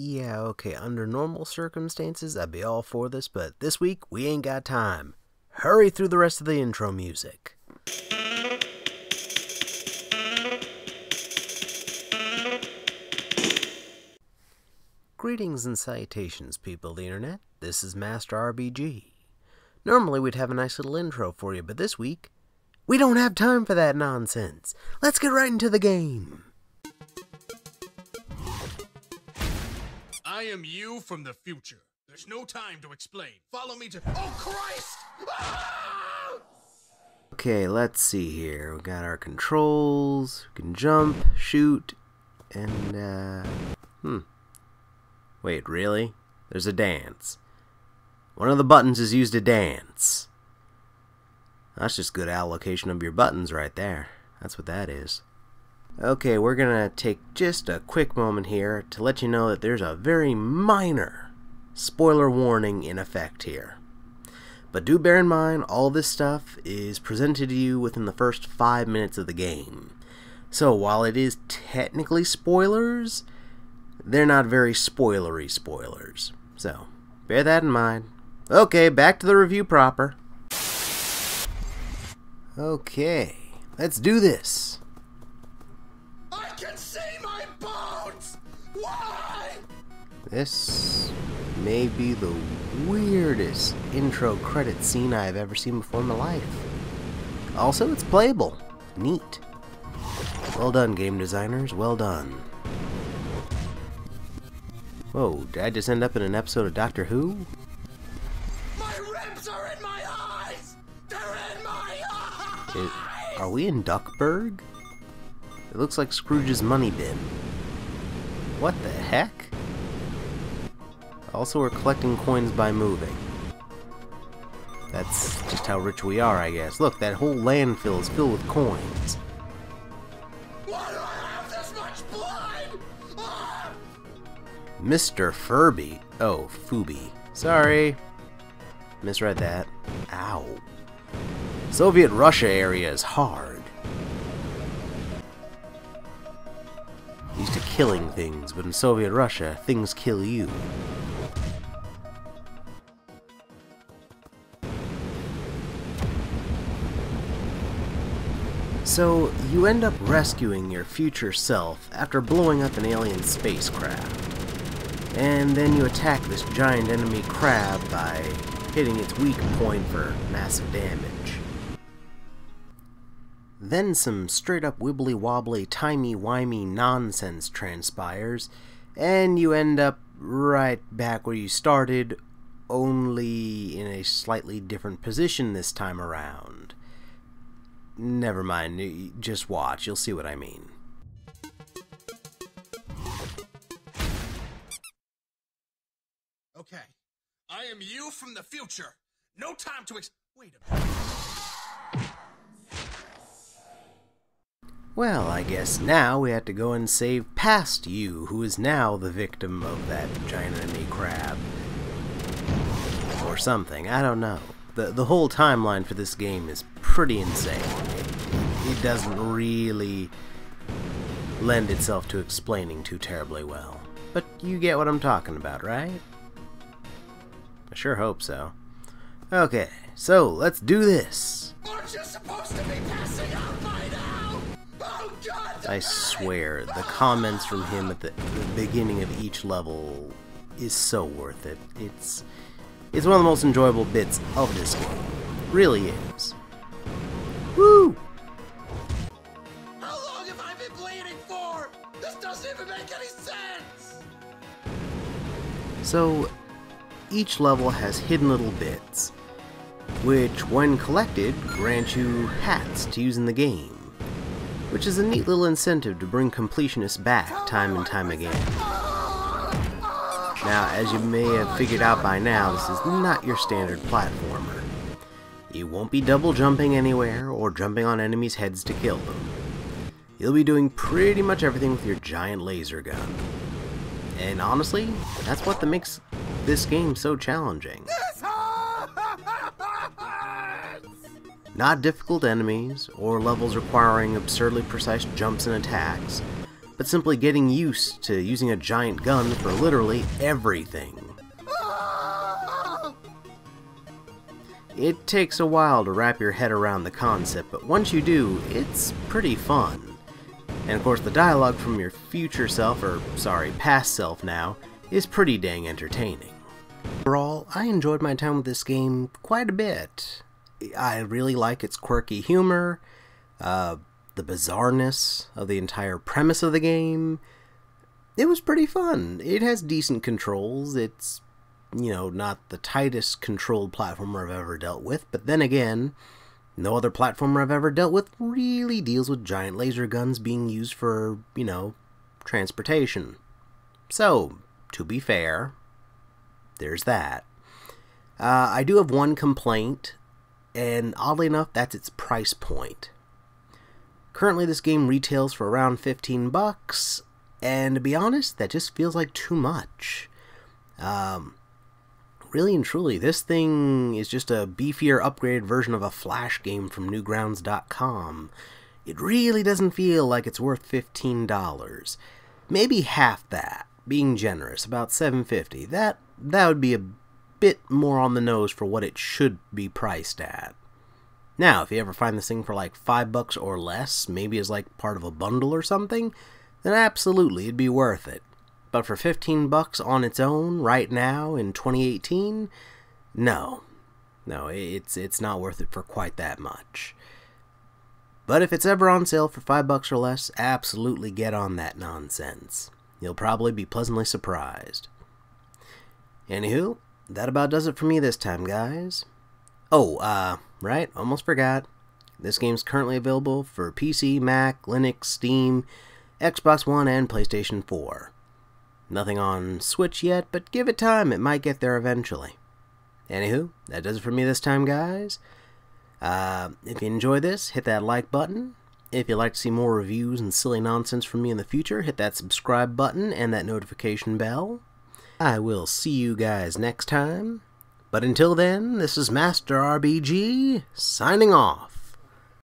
Yeah, okay, under normal circumstances, I'd be all for this, but this week, we ain't got time. Hurry through the rest of the intro music. Greetings and salutations, people of the internet. This is Master RBG. Normally, we'd have a nice little intro for you, but this week, we don't have time for that nonsense. Let's get right into the game. I am you from the future. There's no time to explain. Follow me to... Oh, Christ! Ah! Okay, let's see here. We got our controls. We can jump, shoot, and, Wait, really? There's a dance. One of the buttons is used to dance. That's just good allocation of your buttons right there. That's what that is. Okay, we're gonna take just a quick moment here to let you know that there's a very minor spoiler warning in effect here. But do bear in mind, all this stuff is presented to you within the first 5 minutes of the game. So while it is technically spoilers, they're not very spoilery spoilers. So, bear that in mind. Okay, back to the review proper. Okay, let's do this. I can see my bones! Why? This may be the weirdest intro credit scene I've ever seen before in my life. Also, it's playable. Neat. Well done, game designers. Well done. Whoa, did I just end up in an episode of Doctor Who? My ribs are in my eyes! They're in my eyes! Are we in Duckburg? It looks like Scrooge's money bin. What the heck? Also, we're collecting coins by moving. That's just how rich we are, I guess. Look, that whole landfill is filled with coins. Why do I have this much blood? Ah! Mr. Furby. Oh, Fooby. Sorry. Misread that. Ow. Soviet Russia area is hard. Used to killing things, but in Soviet Russia, things kill you. So, you end up rescuing your future self after blowing up an alien spacecraft. And then you attack this giant enemy crab by hitting its weak point for massive damage. Then some straight up wibbly wobbly timey wimey nonsense transpires, and you end up right back where you started, only in a slightly different position this time around. Never mind, just watch, you'll see what I mean. Okay, I am you from the future. No time to wait a minute. Well, I guess now we have to go and save past you, who is now the victim of that giant enemy crab. Or something, I don't know. The whole timeline for this game is pretty insane. It doesn't really lend itself to explaining too terribly well. But you get what I'm talking about, right? I sure hope so. Okay, so let's do this. Aren't you supposed to be passing out by now? Oh God! I swear, the comments from him at the beginning of each level is so worth it. It's one of the most enjoyable bits of this game. Really is. Woo! How long have I been bleeding for? This doesn't even make any sense! So, each level has hidden little bits, which, when collected, grant you hats to use in the game, which is a neat little incentive to bring completionists back time and time again. Now, as you may have figured out by now, this is not your standard platformer. You won't be double jumping anywhere or jumping on enemies' heads to kill them. You'll be doing pretty much everything with your giant laser gun. And honestly, that's what makes this game so challenging. Not difficult enemies, or levels requiring absurdly precise jumps and attacks, but simply getting used to using a giant gun for literally everything. It takes a while to wrap your head around the concept, but once you do, it's pretty fun. And of course the dialogue from your future self, or sorry, past self now, is pretty dang entertaining. Overall, I enjoyed my time with this game quite a bit. I really like its quirky humor, the bizarreness of the entire premise of the game. It was pretty fun. It has decent controls. It's, you know, not the tightest controlled platformer I've ever dealt with, but then again, no other platformer I've ever dealt with really deals with giant laser guns being used for, you know, transportation. So, to be fair, there's that. I do have one complaint, and oddly enough, that's its price point. Currently, this game retails for around $15, and to be honest, that just feels like too much. Really and truly, this thing is just a beefier, upgraded version of a Flash game from Newgrounds.com. It really doesn't feel like it's worth $15. Maybe half that, being generous, about $7.50. That would be a bit more on the nose for what it should be priced at. Now, if you ever find this thing for like $5 or less, maybe as like part of a bundle or something, then absolutely it'd be worth it. But for $15 on its own, right now, in 2018, no, it's not worth it for quite that much. But if it's ever on sale for $5 or less, absolutely get on that nonsense. You'll probably be pleasantly surprised. Anywho, that about does it for me this time, guys. Oh, right, almost forgot. This game's currently available for PC, Mac, Linux, Steam, Xbox One, and PlayStation 4. Nothing on Switch yet, but give it time, it might get there eventually. Anywho, that does it for me this time, guys. If you enjoy this, hit that like button. If you'd like to see more reviews and silly nonsense from me in the future, hit that subscribe button and that notification bell. I will see you guys next time. But until then, this is Master RBG, signing off.